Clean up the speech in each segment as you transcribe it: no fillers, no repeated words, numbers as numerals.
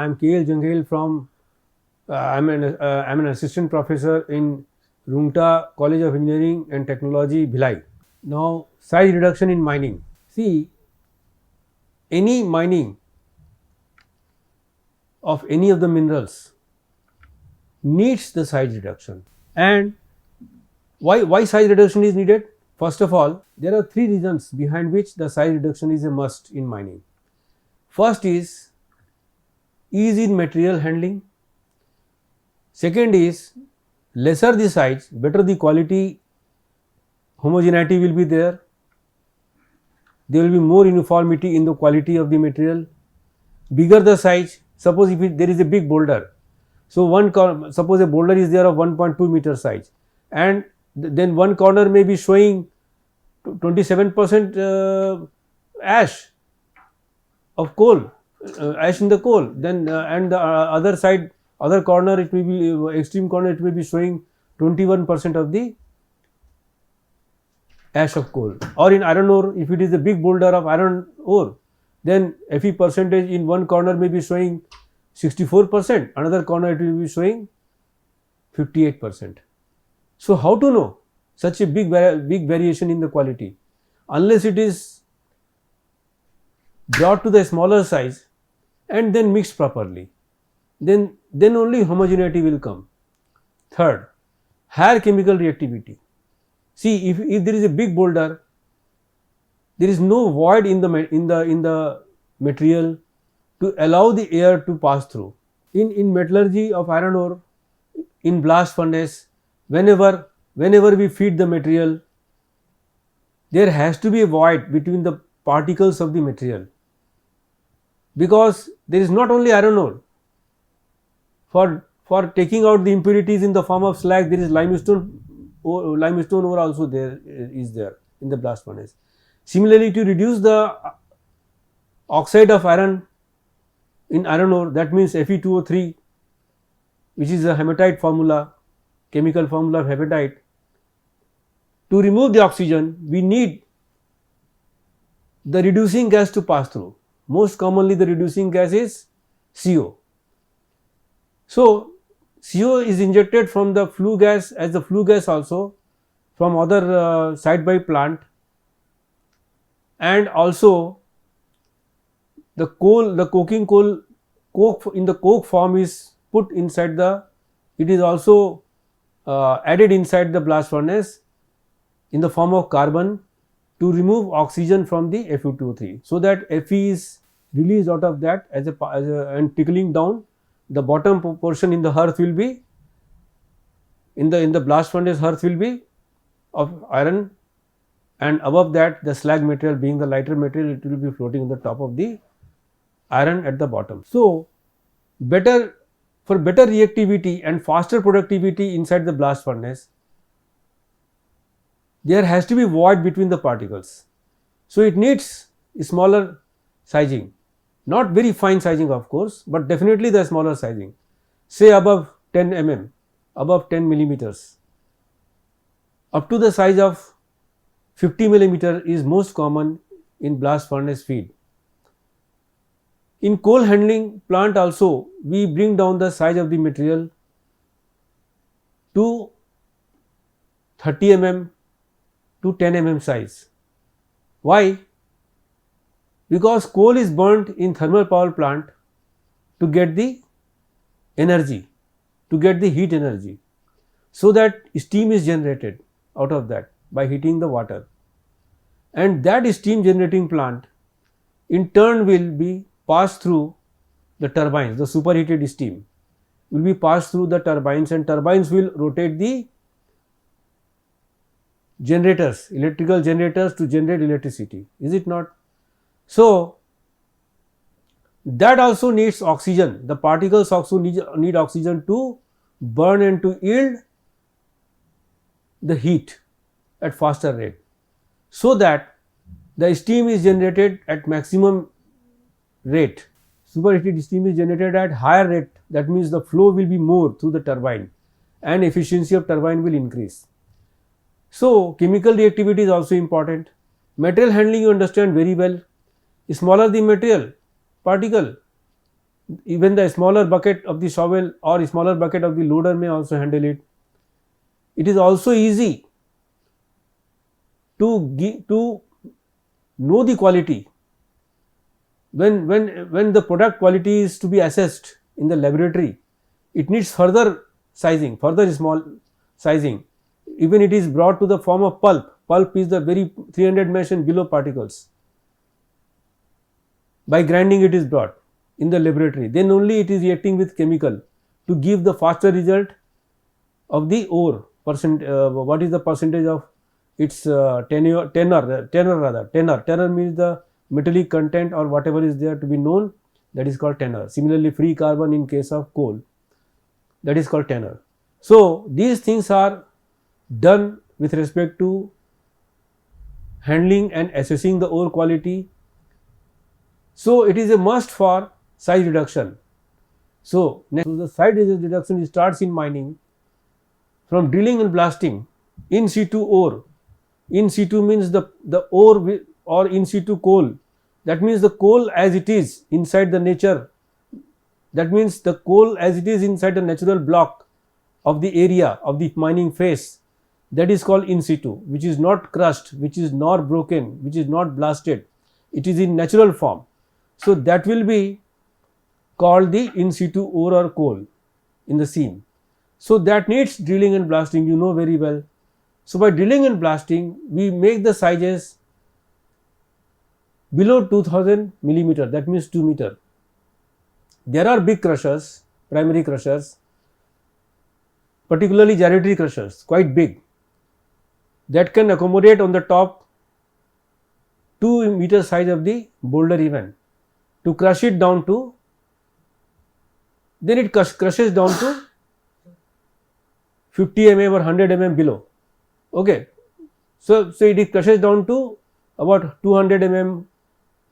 I am KL Janghel from, I'm an assistant professor in Rungta College of Engineering and Technology, Bhilai. Now, size reduction in mining. See, any mining of any of the minerals needs the size reduction. And why size reduction is needed? First of all, there are three reasons behind which the size reduction is a must in mining. First is ease in material handling. Second is lesser the size, better the quality, homogeneity will be there. There will be more uniformity in the quality of the material. Bigger the size, suppose if there is a big boulder, so suppose a boulder is there of 1.2 meter size, and then one corner may be showing 27% ash of coal, ash in the coal, then and the other side, other corner, it may be extreme corner, it may be showing 21% of the ash of coal. Or in iron ore, if it is a big boulder of iron ore, then Fe percentage in one corner may be showing 64%, another corner it will be showing 58%. So how to know such a big variation in the quality? Unless it is brought to the smaller size and then mixed properly, then only homogeneity will come. Third, higher chemical reactivity. See, if there is a big boulder, there is no void in the material to allow the air to pass through. In metallurgy of iron ore, in blast furnace, whenever we feed the material, there has to be a void between the particles of the material, because there is not only iron ore. For taking out the impurities in the form of slag, there is limestone ore also there in the blast furnace. Similarly, to reduce the oxide of iron in iron ore, that means Fe2O3, which is a hematite formula, chemical formula of hematite. To remove the oxygen, we need the reducing gas to pass through. Most commonly the reducing gas is CO. So, CO is injected from the flue gas, as the flue gas also from other side by plant, and also the coal, the coking coal, coke in the coke form is put inside it is also added inside the blast furnace in the form of carbon to remove oxygen from the Fe2O3, so that Fe is released out of that and trickling down. The bottom portion in the hearth will be in the blast furnace, hearth will be of iron, and above that the slag material, being the lighter material, it will be floating on the top of the iron at the bottom. So, for better reactivity and faster productivity inside the blast furnace, there has to be void between the particles. So, it needs smaller sizing, not very fine sizing of course, but definitely the smaller sizing, say above 10 mm, above 10 millimeters, up to the size of 50 millimeter is most common in blast furnace feed. In coal handling plant also, we bring down the size of the material to 30 mm to 10 mm size. Why? Because coal is burnt in thermal power plant to get the energy, to get the heat energy, so that steam is generated out of that by heating the water, and that steam generating plant in turn will be passed through the turbines. The superheated steam will be passed through the turbines, and turbines will rotate the generators, electrical generators, to generate electricity, is it not? So, that also needs oxygen. The particles also need oxygen to burn and to yield the heat at faster rate, so that the steam is generated at maximum rate. Superheated steam is generated at higher rate, that means the flow will be more through the turbine and efficiency of turbine will increase. So, chemical reactivity is also important. Material handling you understand very well. Smaller the material particle, Even the smaller bucket of the shovel or smaller bucket of the loader may also handle it. It is also easy to know the quality. When the product quality is to be assessed in the laboratory, it needs further sizing, further small sizing. Even it is brought to the form of pulp. Pulp is the very 300 mesh and below particles. By grinding it is brought in the laboratory. Then only it is reacting with chemical to give the faster result of the ore percent. What is the percentage of its tenor means the metallic content or whatever is there to be known, that is called tenor. Similarly, free carbon in case of coal, that is called tenor. So, these things are done with respect to handling and assessing the ore quality. So, it is a must for size reduction. So, next, the size reduction starts in mining from drilling and blasting in situ ore. In situ means the ore or in situ coal. That means the coal as it is inside the nature. That means the coal as it is inside the natural block of the area of the mining phase. That is called in situ, which is not crushed, which is not broken, which is not blasted. It is in natural form. So, that will be called the in situ ore or coal in the seam. So, that needs drilling and blasting, you know very well. So, by drilling and blasting, we make the sizes below 2000 millimeter, that means 2 meter. There are big crushers, primary crushers, particularly gyratory crushers, quite big, that can accommodate on the top 2 meter size of the boulder even, to crush it down to, then it crushes down to 50 mm or 100 mm below. Okay. So it crushes down to about 200 mm,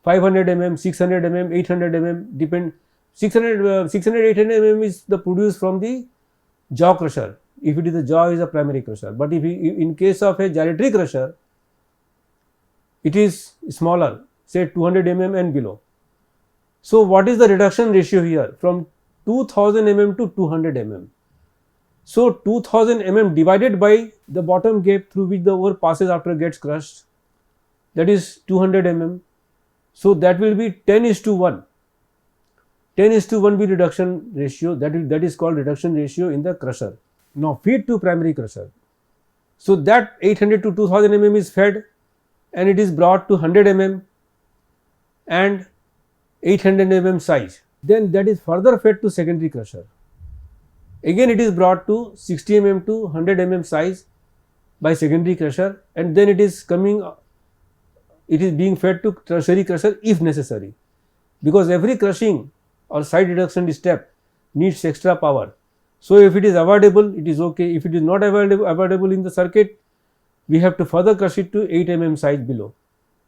500 mm, 600 mm, 800 mm, depend. 600, 800 mm is the produce from the jaw crusher. If it is a jaw, is a primary crusher. But if in case of a gyratory crusher, it is smaller, say 200 mm and below. So what is the reduction ratio here? From 2000 mm to 200 mm. So 2000 mm divided by the bottom gap through which the ore passes after gets crushed, that is 200 mm. So that will be 10:1. 10:1 be reduction ratio, that is called reduction ratio in the crusher. Now feed to primary crusher. So that 800 to 2000 mm is fed and it is brought to 100 mm and 800 mm size. Then that is further fed to secondary crusher. Again it is brought to 60 mm to 100 mm size by secondary crusher, and then it is being fed to tertiary crusher if necessary, because every crushing or size reduction step needs extra power. So if it is avoidable, it is okay. If it is not avoidable in the circuit, we have to further crush it to 8 mm size below.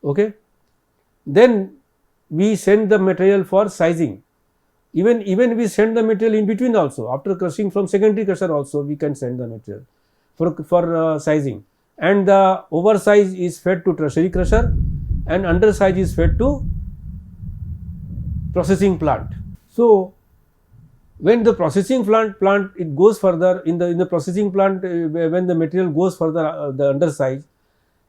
Okay. Then we send the material for sizing. Even we send the material in between also. After crushing from secondary crusher also, we can send the material for sizing. And the oversize is fed to tertiary crusher and undersize is fed to processing plant. So when the processing plant it goes further in the processing plant, when the material goes further, the undersize,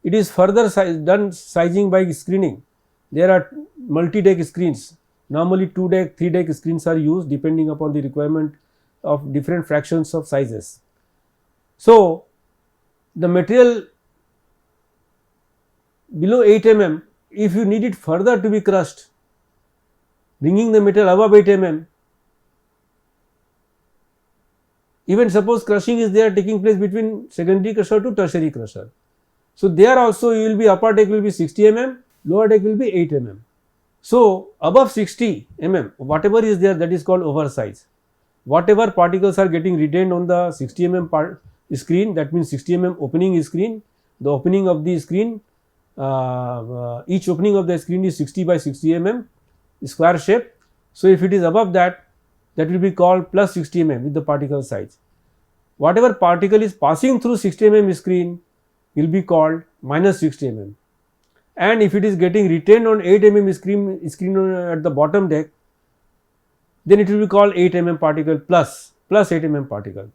it is further done sizing by screening. There are multi-deck screens. Normally 2-deck, 3-deck screens are used depending upon the requirement of different fractions of sizes. So the material below 8 mm, if you need it further to be crushed, bringing the material above 8 mm, even suppose crushing is there taking place between secondary crusher to tertiary crusher. So there also you will be, upper deck will be 60 mm, lower deck will be 8 mm. So above 60 mm, whatever is there, that is called oversize. Whatever particles are getting retained on the 60 mm screen, that means 60 mm opening screen, the opening of the screen, each opening of the screen is 60 by 60 mm square shape. So if it is above that, that will be called plus 60 mm with the particle size. Whatever particle is passing through 60 mm screen will be called minus 60 mm. And if it is getting retained on 8 mm screen at the bottom deck, then it will be called 8 mm particle plus 8 mm particle,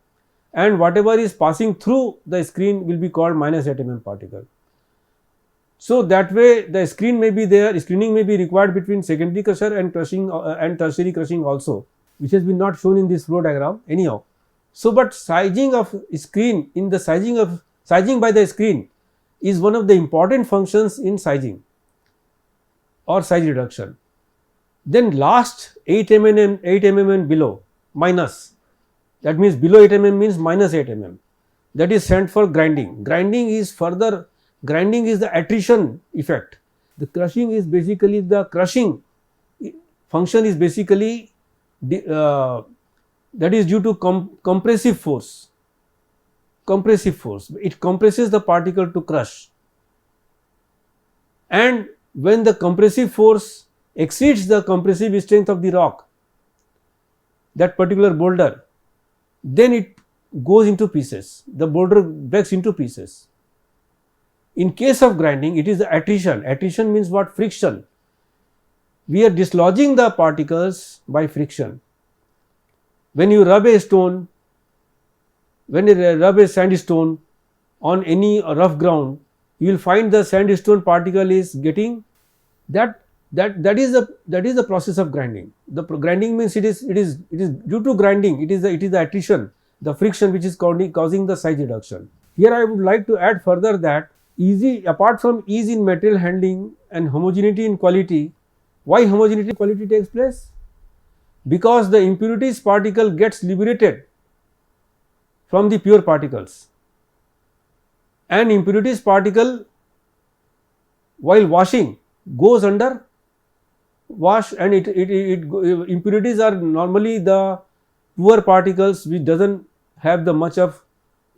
and whatever is passing through the screen will be called minus 8 mm particle. So that way the screening may be required between secondary crusher and crushing and tertiary crushing also, which has been not shown in this flow diagram anyhow. So, but sizing of screen in the sizing by the screen is one of the important functions in sizing or size reduction. Then last 8 mm and below minus, that means below 8 mm means minus 8 mm, that is sent for grinding. Grinding is the attrition effect. The crushing is basically the crushing function is basically that is due to compressive force. It compresses the particle to crush, and when the compressive force exceeds the compressive strength of the rock, that particular boulder, then it goes into pieces, the boulder breaks into pieces. In case of grinding, it is the attrition. Attrition means what? Friction. We are dislodging the particles by friction. When you rub a stone, when you rub a sandstone on any rough ground, you will find the sandstone particle is getting that is the process of grinding. The grinding means it is due to grinding, it is the attrition, the friction, which is causing the size reduction. Here I would like to add further that apart from ease in material handling and homogeneity in quality, why homogeneity in quality takes place? Because the impurities particle gets liberated from the pure particles, and impurities particle while washing goes under wash, and impurities are normally the poor particles which doesn't have the much of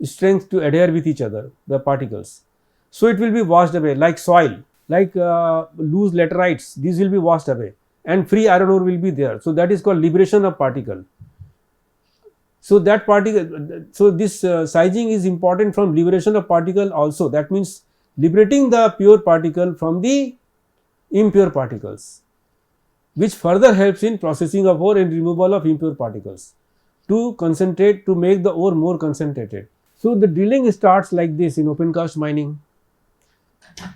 strength to adhere with each other, the particles. So it will be washed away, like soil, like loose laterites, these will be washed away, and free iron ore will be there. So that is called liberation of particle. So that particle, so this sizing is important from liberation of particle also. That means liberating the pure particle from the impure particles, which further helps in processing of ore and removal of impure particles to make the ore more concentrated. So the drilling starts like this in open cast mining.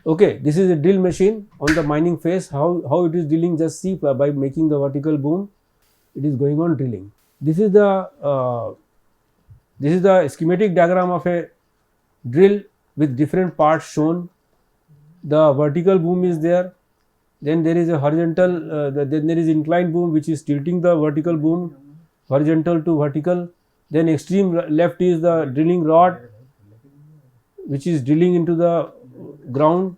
Okay, this is a drill machine on the mining phase. How it is drilling, just see by making the vertical boom, it is going on drilling. This is the schematic diagram of a drill with different parts shown. The vertical boom is there, then there is a horizontal, then there is inclined boom which is tilting the vertical boom horizontal to vertical. Then extreme left is the drilling rod which is drilling into the ground,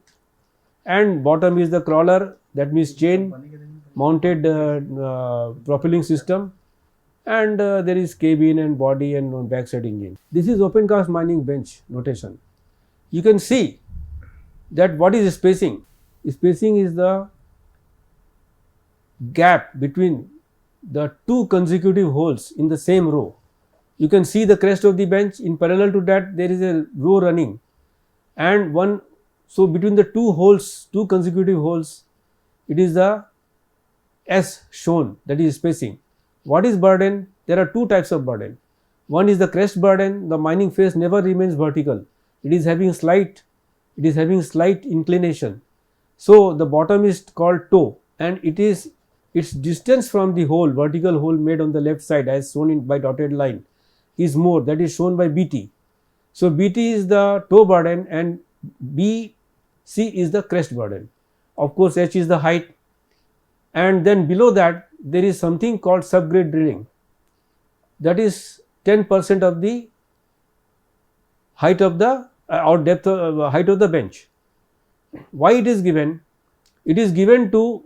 and bottom is the crawler, that means chain mounted propelling system, and there is cabin and body and backside engine. This is open cast mining bench notation. You can see that what is spacing? Spacing is the gap between the two consecutive holes in the same row. You can see the crest of the bench. In parallel to that, there is a row running, and one, so between the two consecutive holes, it is the S shown, that is spacing. What is burden? There are two types of burden. One is the crest burden. The mining face never remains vertical. It is having slight inclination. So the bottom is called toe, and its distance from the hole, vertical hole made on the left side as shown by dotted line, is more, that is shown by BT. So BT is the toe burden and BC is the crest burden. Of course, H is the height, and then below that there is something called subgrade drilling, that is 10% of the height of the or depth of height of the bench. Why it is given? It is given to,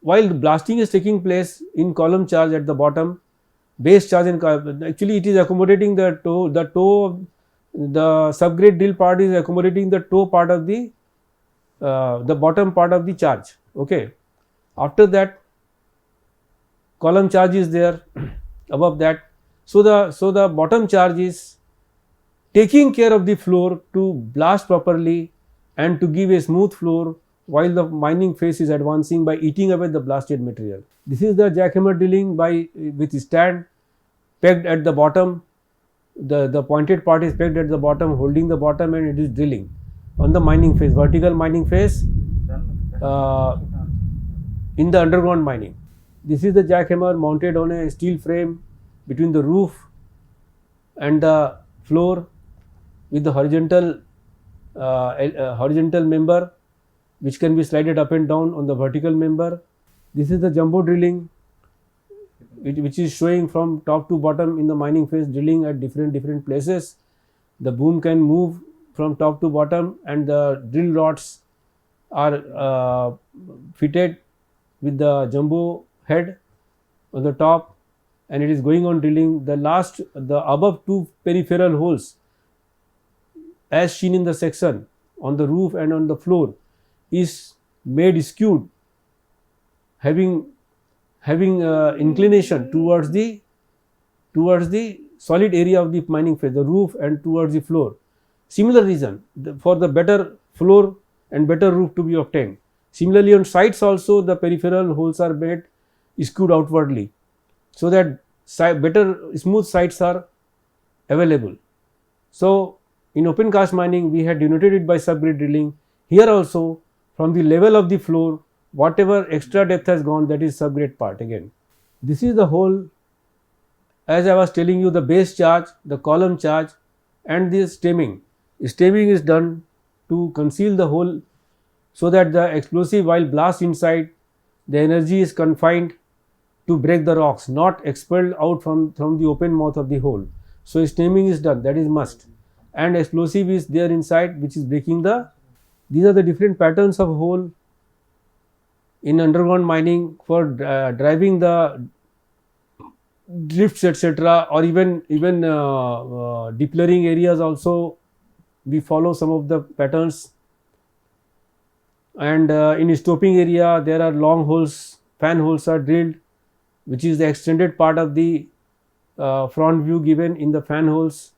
while blasting is taking place in column charge at the bottom, base charge, and actually it is accommodating the toe, the subgrade drill part is accommodating the toe part of the bottom part of the charge. Okay. After that, column charge is there above that. So the bottom charge is taking care of the floor to blast properly and to give a smooth floor while the mining phase is advancing by eating away the blasted material. This is the jackhammer drilling with stand pegged at the bottom. The pointed part is pegged at the bottom, holding the bottom, and it is drilling on the mining phase, vertical mining phase in the underground mining. This is the jackhammer mounted on a steel frame between the roof and the floor with the horizontal member which can be slided up and down on the vertical member. This is the jumbo drilling which is showing from top to bottom in the mining phase, drilling at different places. The boom can move from top to bottom, and the drill rods are fitted with the jumbo head on the top, and it is going on drilling. The above two peripheral holes as seen in the section on the roof and on the floor is made skewed, having inclination towards the solid area of the mining phase, the roof, and towards the floor. Similar reason for the better floor and better roof to be obtained. Similarly, on sides also the peripheral holes are made skewed outwardly, so that better smooth sides are available. So in open cast mining we had denoted it by subgrade drilling. Here also, from the level of the floor, whatever extra depth has gone, that is subgrade part again. This is the hole, as I was telling you, the base charge, the column charge, and the stemming. Stemming is done to conceal the hole so that the explosive, while blast inside, the energy is confined to break the rocks, not expelled out from the open mouth of the hole. So stemming is done, that is must, and explosive is there inside which is breaking the. These are the different patterns of hole in underground mining for driving the drifts, etc., or even depleting areas also. We follow some of the patterns, and in stoping area there are long holes, fan holes are drilled, which is the extended part of the front view given in the fan holes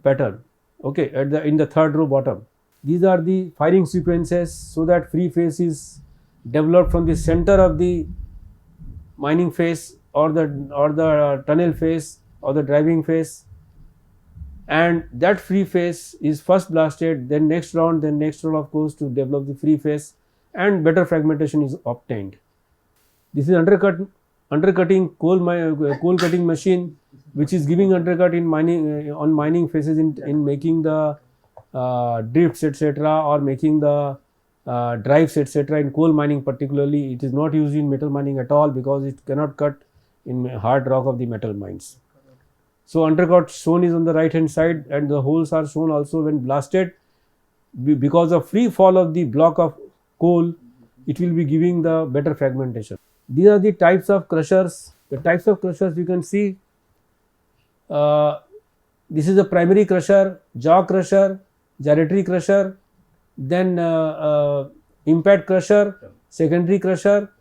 pattern. Okay, in the third row bottom. These are the firing sequences, so that free face is developed from the center of the mining phase or the tunnel phase or the driving phase, and that free phase is first blasted, then next round of course to develop the free phase, and better fragmentation is obtained. This is undercutting coal cutting machine, which is giving undercut in mining on mining phases in making the drifts, etc., or making the drives, etc. In coal mining particularly, it is not used in metal mining at all because it cannot cut in hard rock of the metal mines. So undercut shown is on the right hand side, and the holes are shown also when blasted. Because of free fall of the block of coal, it will be giving the better fragmentation. These are the types of crushers. The types of crushers you can see. This is a primary crusher, jaw crusher, gyratory crusher, then impact crusher, secondary crusher.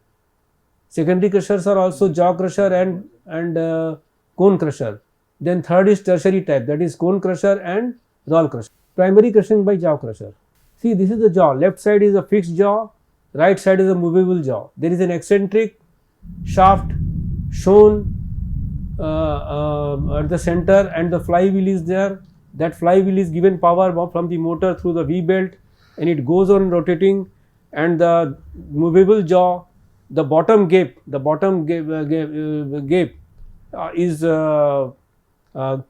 Secondary crushers are also jaw crusher and cone crusher. Then third is tertiary type, that is cone crusher and roll crusher. Primary crushing by jaw crusher. See, this is the jaw. Left side is a fixed jaw, right side is a movable jaw. There is an eccentric shaft shown at the center, and the flywheel is there. That flywheel is given power from the motor through the V belt, and it goes on rotating, and the movable jaw, the bottom gap is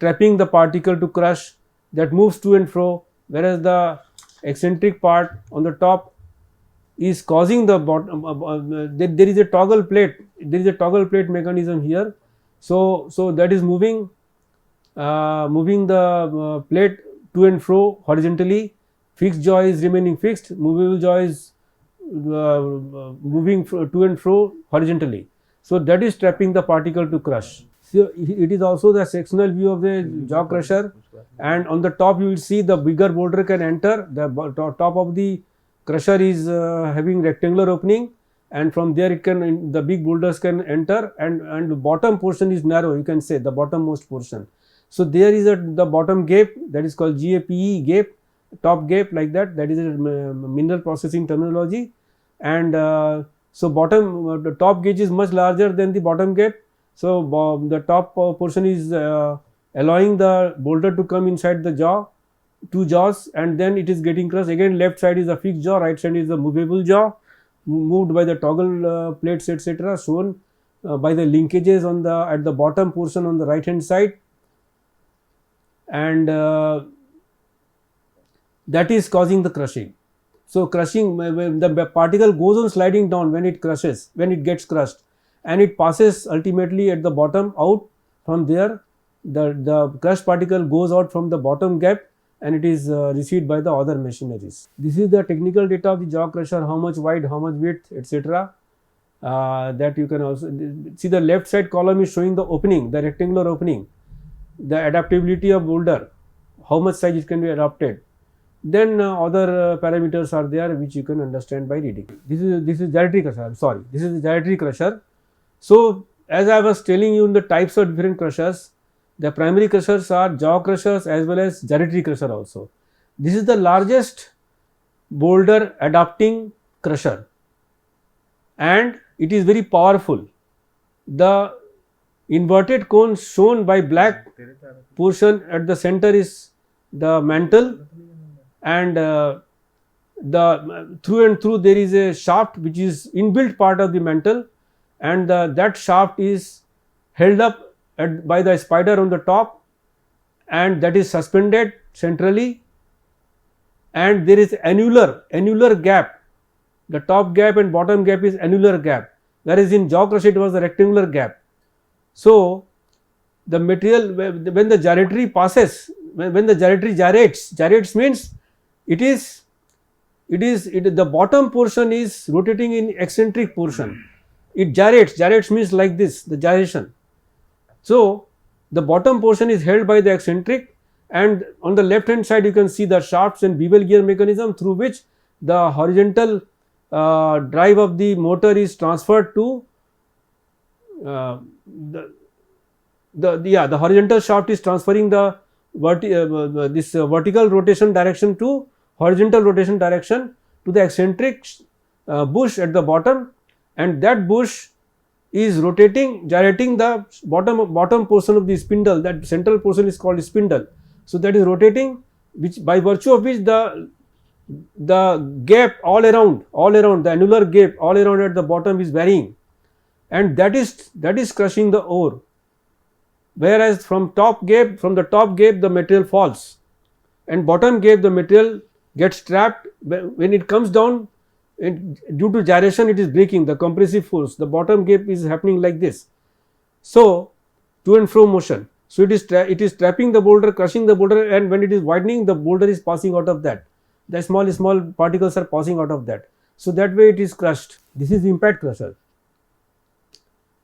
trapping the particle to crush, that moves to and fro, whereas the eccentric part on the top is causing the bottom. There is a toggle plate. There is a toggle plate mechanism here. So that is moving the plate to and fro horizontally. Fixed jaw is remaining fixed. Movable jaw is moving to and fro horizontally. So that is trapping the particle to crush. So it is also the sectional view of the jaw crusher, and on the top you will see the bigger boulder can enter. The top of the crusher is having rectangular opening, and from there the big boulders can enter, and the bottom portion is narrow, you can say the bottommost portion. So there is the bottom gap, that is called GAPE gap, top gap, like that is a mineral processing terminology, and So, the top gauge is much larger than the bottom gap. So, the top portion is allowing the boulder to come inside the jaw, two jaws, and then it is getting crushed. Again, left side is a fixed jaw, right side is a movable jaw, moved by the toggle plates, etc., shown by the linkages on the at the bottom portion on the right hand side, and that is causing the crushing. So, crushing, when the particle goes on sliding down when it crushes, when it gets crushed, and it passes ultimately at the bottom out from there, the crushed particle goes out from the bottom gap and it is received by the other machineries. This is the technical data of the jaw crusher, how much wide, how much width, etc. That you can also see. The left side column is showing the opening, the rectangular opening, the adaptability of boulder, how much size it can be adapted. Then other parameters are there which you can understand by reading. This is gyratory crusher. I'm sorry, this is the gyratory crusher. So, as I was telling you in the types of different crushers, the primary crushers are jaw crushers as well as gyratory crusher also. This is the largest boulder adapting crusher and it is very powerful. The inverted cone shown by black portion at the center is the mantle, and through and through there is a shaft which is inbuilt part of the mantle, and that shaft is held up by the spider on the top, and that is suspended centrally, and there is annular gap. The top gap and bottom gap is annular gap, whereas in jaw crusher it was a rectangular gap. So, the material, when the gyratory passes, when the gyratory gyrates means the bottom portion is rotating in eccentric portion. It gyrates means like this, the gyration. So, the bottom portion is held by the eccentric, and on the left hand side you can see the shafts and bevel gear mechanism through which the horizontal drive of the motor is transferred to the horizontal shaft is transferring the vertical rotation direction to horizontal rotation direction to the eccentric bush at the bottom, and that bush is gyrating the bottom portion of the spindle. That central portion is called spindle. So, that is rotating, which by virtue of which the gap all around the annular gap all around at the bottom is varying, and that is crushing the ore. Whereas from the top gap the material falls, and bottom gap the material gets trapped. When it comes down, due to gyration it is breaking, the compressive force, the bottom gap is happening like this. So, to and fro motion. So, it is trapping the boulder, crushing the boulder, and when it is widening, the boulder is passing out of that. The small particles are passing out of that. So, that way it is crushed. This is the impact crusher.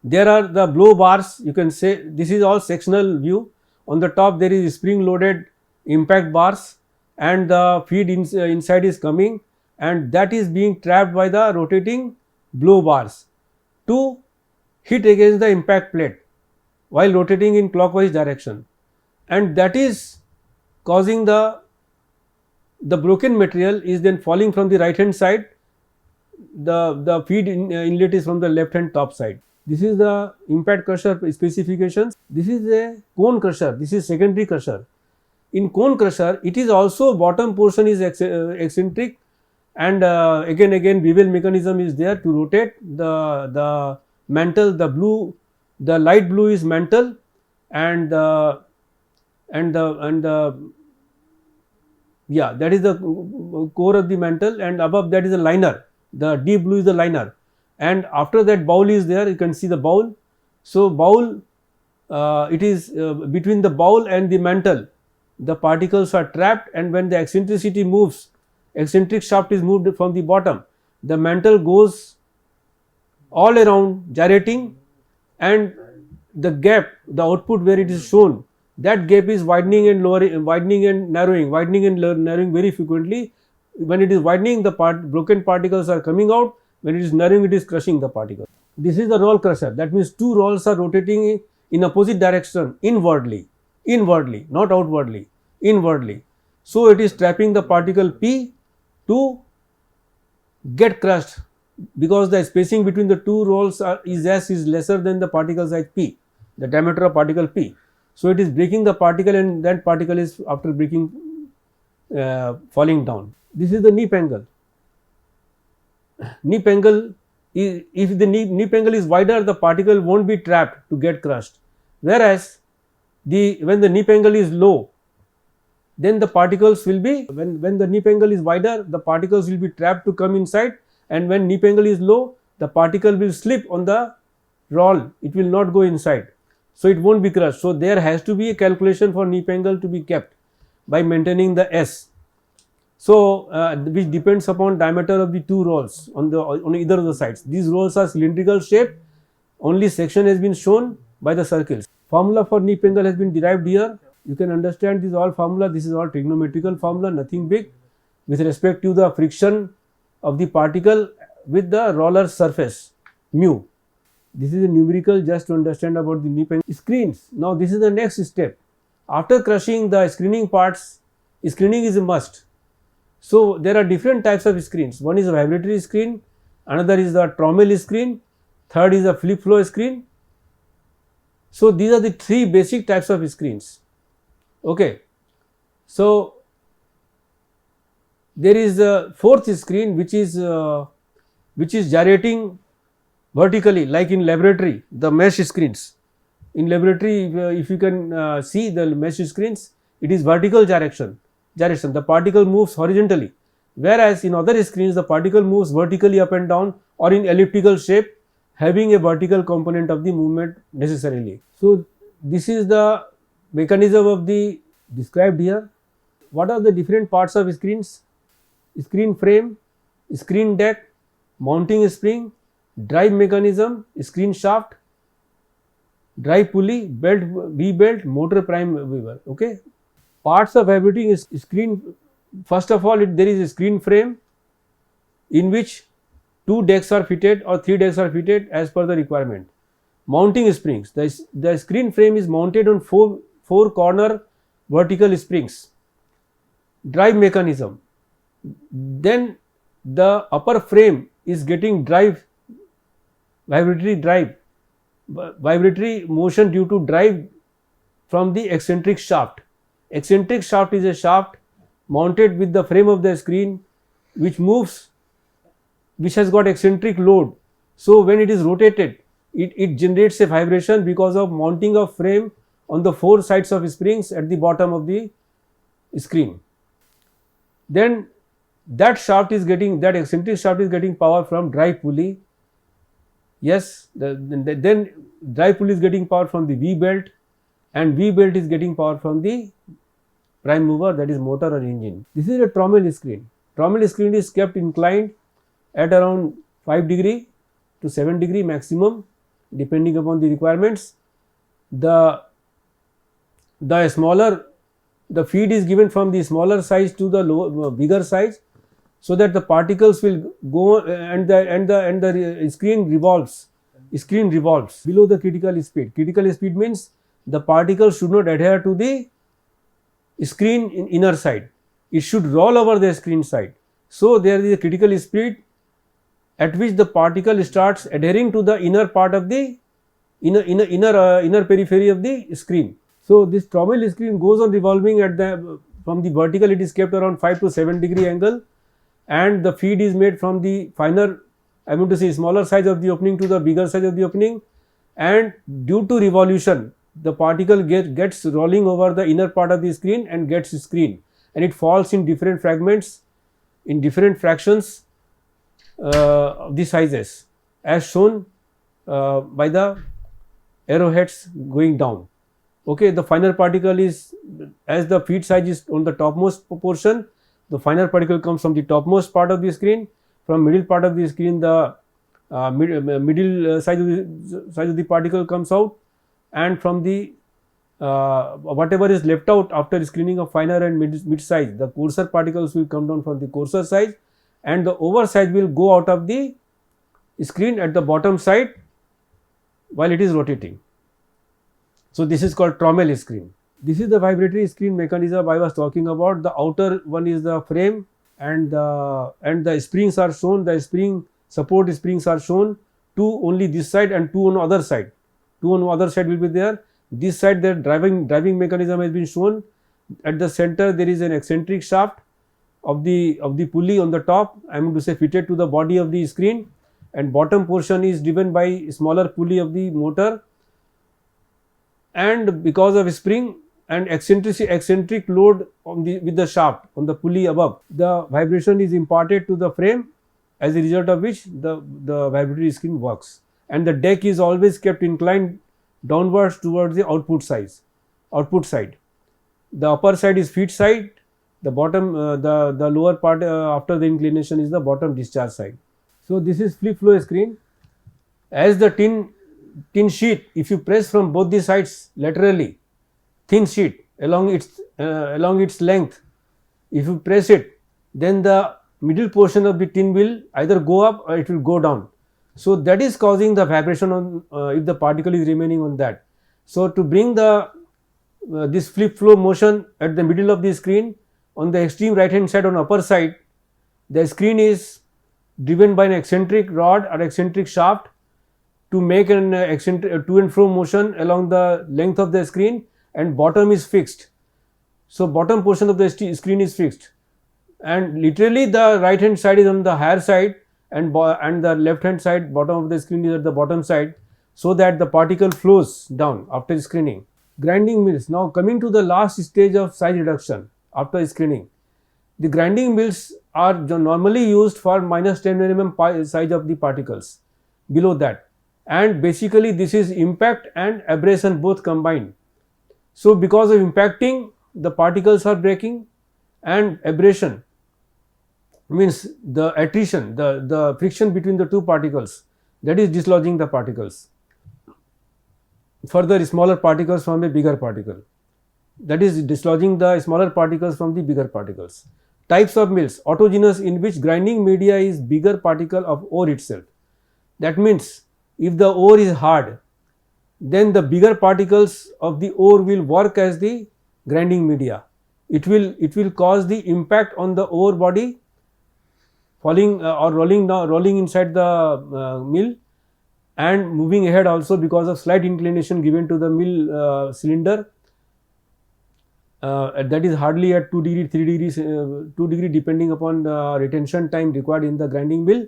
There are the blow bars, you can say this is all sectional view. On the top there is spring loaded impact bars, and the feed inside is coming, and that is being trapped by the rotating blow bars to hit against the impact plate while rotating in clockwise direction, and that is causing the broken material is then falling from the right hand side. The feed inlet is from the left hand top side. This is the impact crusher specifications. This is a cone crusher. This is secondary crusher. In cone crusher, it is also bottom portion is eccentric, and again bevel mechanism is there to rotate the mantle. The light blue is mantle, and that is the core of the mantle, and above that is the liner. The deep blue is the liner, and after that bowl is there. You can see the bowl. So, bowl it is between the bowl and the mantle, the particles are trapped, and when the eccentricity moves, eccentric shaft is moved from the bottom, the mantle goes all around gyrating, and the gap, the output where it is shown, that gap is widening and narrowing very frequently. When it is widening, the broken particles are coming out. When it is narrowing, it is crushing the particle. This is the roll crusher. That means two rolls are rotating in opposite direction inwardly, not outwardly, inwardly. So, it is trapping the particle P to get crushed because the spacing between the two rolls is S is lesser than the particle size p, the diameter of particle p. So it is breaking the particle, and that particle is after breaking falling down. This is the nip angle. Nip angle is, if the nip angle is wider, the particle won't be trapped to get crushed, whereas when the nip angle is low, then the particles will be, when the nip angle is wider, the particles will be trapped to come inside, and when nip angle is low, the particle will slip on the roll, it will not go inside, so it won't be crushed. So there has to be a calculation for nip angle to be kept by maintaining the S. So which depends upon diameter of the two rolls on either of the sides. These rolls are cylindrical shape, only section has been shown by the circles. Formula for nip angle has been derived here. You can understand this all formula, this is all trigonometrical formula, nothing big, with respect to the friction of the particle with the roller surface mu. This is a numerical just to understand about the nip angle. Screens. Now this is the next step. After crushing the screening parts, screening is a must. So there are different types of screens. One is a vibratory screen, another is the trommel screen, third is a flip flow screen. So these are the three basic types of screens. Okay. So there is a fourth screen which is gyrating vertically, like in laboratory, the mesh screens. In laboratory, if you can see the mesh screens, it is vertical gyration. The particle moves horizontally, whereas in other screens the particle moves vertically up and down or in elliptical shape, having a vertical component of the movement necessarily. So this is the mechanism of the described here. What are the different parts of screens? Screen frame, screen deck, mounting spring, drive mechanism, screen shaft, drive pulley, belt, V-belt, motor prime mover. Okay. Parts of vibrating screen, first of all there is a screen frame in which 2 decks are fitted or 3 decks are fitted as per the requirement. Mounting springs, the screen frame is mounted on 4 corner vertical springs. Drive mechanism, then the upper frame is getting vibratory motion due to drive from the eccentric shaft. Eccentric shaft is a shaft mounted with the frame of the screen which moves, which has got eccentric load. So when it is rotated, it generates a vibration because of mounting of frame on the 4 sides of springs at the bottom of the screen. Then that eccentric shaft is getting power from drive pulley. Yes, then drive pulley is getting power from the V belt, and V belt is getting power from the prime mover, that is motor or engine. This is a trommel screen. Trommel screen is kept inclined at around 5 degree to 7 degree maximum, depending upon the requirements. The feed is given from the smaller size to the bigger size, so that the particles will go and the screen revolves below the critical speed. Critical speed means the particle should not adhere to the screen in inner side, it should roll over the screen side. So there is a critical speed at which the particle starts adhering to the inner part of the inner periphery of the screen. So this trommel screen goes on revolving from the vertical, it is kept around 5 to 7 degree angle, and the feed is made from the smaller size of the opening to the bigger size of the opening, and due to revolution the particle gets rolling over the inner part of the screen and gets screened, and it falls in different fragments in different fractions of the sizes as shown by the arrowheads going down. Okay, the finer particle is, as the feed size is on the topmost portion, the finer particle comes from the topmost part of the screen. From middle part of the screen, the middle size of the particle comes out, and from the whatever is left out after screening of finer and mid size, the coarser particles will come down from the coarser size, and the oversize will go out of the screen at the bottom side while it is rotating. So this is called trommel screen. This is the vibratory screen mechanism I was talking about. The outer one is the frame, and the springs are shown. The spring support springs are shown, 2 only this side and 2 on other side. 2 on other side will be there. This side the driving mechanism has been shown. At the center there is an eccentric shaft of the pulley on the top, I mean to say fitted to the body of the screen, and bottom portion is driven by smaller pulley of the motor, and because of spring and eccentric load on with the shaft on the pulley above, the vibration is imparted to the frame, as a result of which the vibratory screen works, and the deck is always kept inclined downwards towards the output side. The upper side is feed side, the bottom the lower part after the inclination is the bottom discharge side. So this is flip flow screen. As the tin sheet, if you press from both the sides laterally, thin sheet along its length, if you press it, then the middle portion of the tin will either go up or it will go down. So that is causing the vibration on if the particle is remaining on that. So to bring the this flip flow motion at the middle of the screen, on the extreme right hand side on upper side, the screen is driven by an eccentric rod or eccentric shaft to make an eccentric to and fro motion along the length of the screen, and bottom is fixed. So bottom portion of the screen is fixed, and literally the right hand side is on the higher side, and the left hand side bottom of the screen is at the bottom side, so that the particle flows down after screening. Grinding mills. Now coming to the last stage of size reduction after screening. The grinding mills are normally used for minus 10 mm size of the particles below that, and basically this is impact and abrasion both combined. So because of impacting, the particles are breaking, and abrasion means the attrition, the friction between the two particles, that is dislodging the particles, further smaller particles from a bigger particle, that is dislodging the smaller particles from the bigger particles. Types of mills: autogenous, in which grinding media is bigger particle of ore itself. That means if the ore is hard, then the bigger particles of the ore will work as the grinding media. It will cause the impact on the ore body falling or rolling inside the mill, and moving ahead also because of slight inclination given to the mill cylinder. That is hardly at 2 degree, 3 degrees, 2 degree depending upon the retention time required in the grinding mill.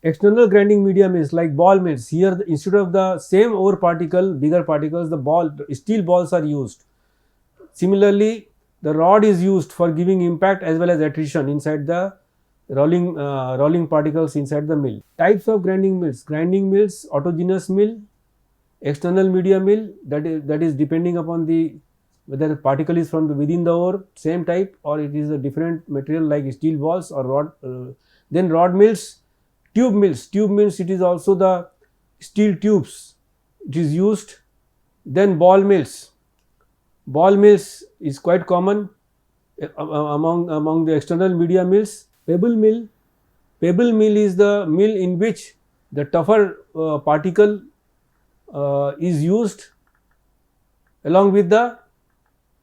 External grinding media mills like ball mills. Here instead of the same ore particle, bigger particles, the steel balls are used. Similarly, the rod is used for giving impact as well as attrition inside the rolling particles inside the mill. Types of grinding mills: autogenous mill, external media mill, that is depending upon whether the particle is from within the ore, same type, or it is a different material like steel balls or rod. Then rod mills. Tube mills, it is also the steel tubes it is used. Then ball mills is quite common among the external media mills. Pebble mill is the mill in which the tougher particle is used along with the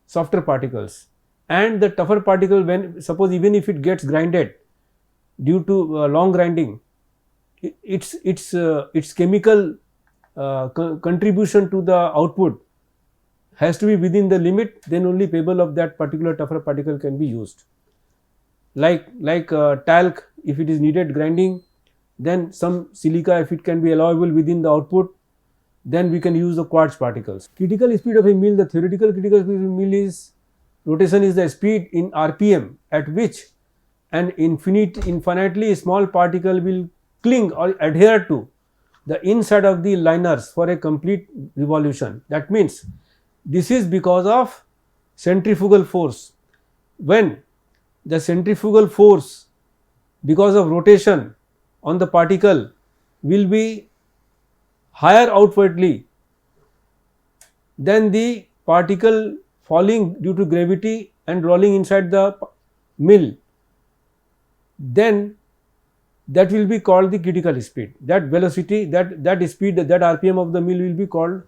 softer particles, and the tougher particle, when suppose even if it gets grinded due to long grinding, its chemical contribution to the output has to be within the limit, then only pebble of that particular tougher particle can be used. Like talc, if it is needed grinding, then some silica, if it can be allowable within the output, then we can use the quartz particles. Critical speed of a mill. The theoretical critical speed of a mill is rotation is the speed in RPM at which an infinitely small particle will cling or adhere to the inside of the liners for a complete revolution. That means this is because of centrifugal force. When the centrifugal force because of rotation on the particle will be higher outwardly than the particle falling due to gravity and rolling inside the mill, then that will be called the critical speed. That velocity, that speed, that RPM of the mill will be called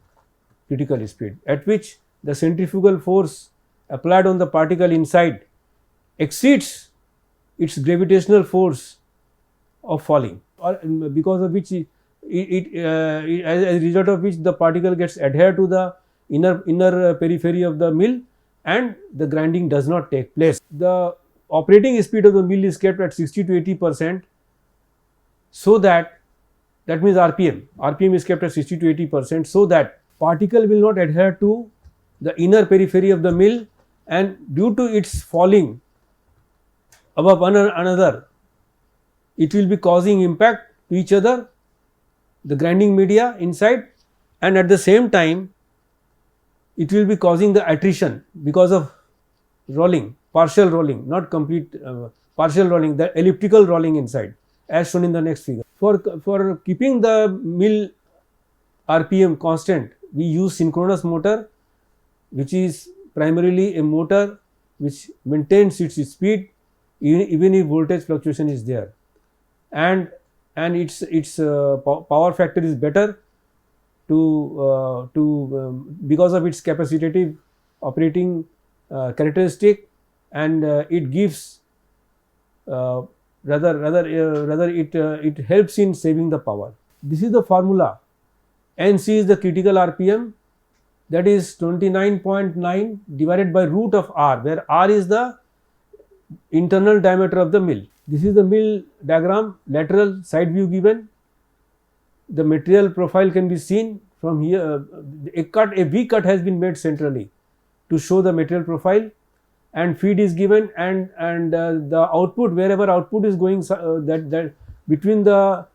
critical speed, at which the centrifugal force applied on the particle inside exceeds its gravitational force of falling. or because of which as a result of which the particle gets adhered to the inner periphery of the mill and the grinding does not take place. The operating speed of the mill is kept at 60 to 80%, so that means RPM is kept at 60 to 80%, so that particle will not adhere to the inner periphery of the mill, and due to its falling above another, it will be causing impact to each other, the grinding media inside, and at the same time it will be causing the attrition because of rolling, partial rolling, not complete partial rolling, the elliptical rolling inside, as shown in the next figure. For keeping the mill RPM constant, we use synchronous motor, which is primarily a motor which maintains its speed even if voltage fluctuation is there, and its power factor is better because of its capacitive operating characteristic, and it gives it helps in saving the power. This is the formula. NC is the critical RPM, that is 29.9 divided by root of R, where R is the internal diameter of the mill. This is the mill diagram, lateral side view given. The material profile can be seen from here. A V cut has been made centrally to show the material profile, and feed is given, and the output, wherever output is going, that between the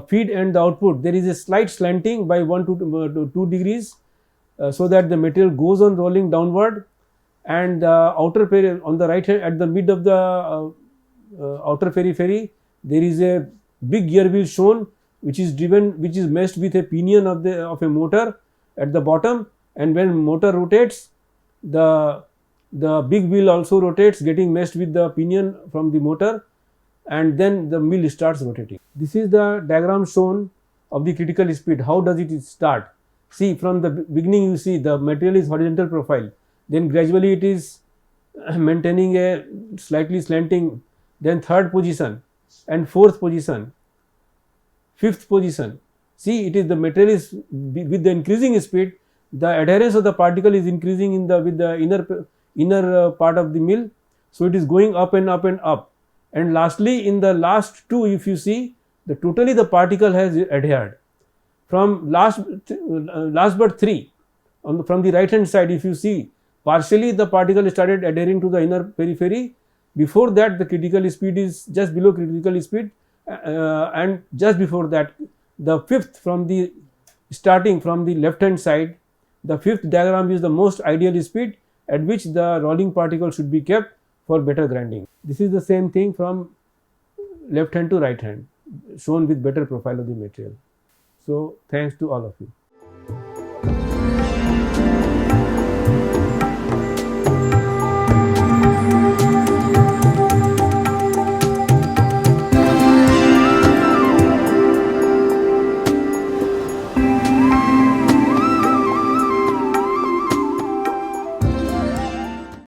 feed and the output there is a slight slanting by 1 to 2 degrees, so that the material goes on rolling downward, and the outer on the right hand at the mid of the outer periphery there is a big gear wheel shown, which is meshed with a pinion of a motor at the bottom, and when motor rotates, the big wheel also rotates, getting meshed with the pinion from the motor, and then the mill starts rotating. This is the diagram shown of the critical speed. How does it start? See, from the beginning you see the material is horizontal profile, then gradually it is maintaining a slightly slanting, then third position and fourth position, fifth position. See, it is the material is with the increasing speed, the adherence of the particle is increasing with the inner part of the mill, so it is going up and up and up, and lastly in the last two, if you see, totally the particle has adhered. From last but three, from the right hand side, if you see, partially the particle started adhering to the inner periphery. Before that, the critical speed is just below critical speed, and just before that, the fifth, starting from the left hand side, the fifth diagram is the most ideal speed at which the rolling particle should be kept for better grinding. This is the same thing from left hand to right hand, shown with better profile of the material. So, thanks to all of you.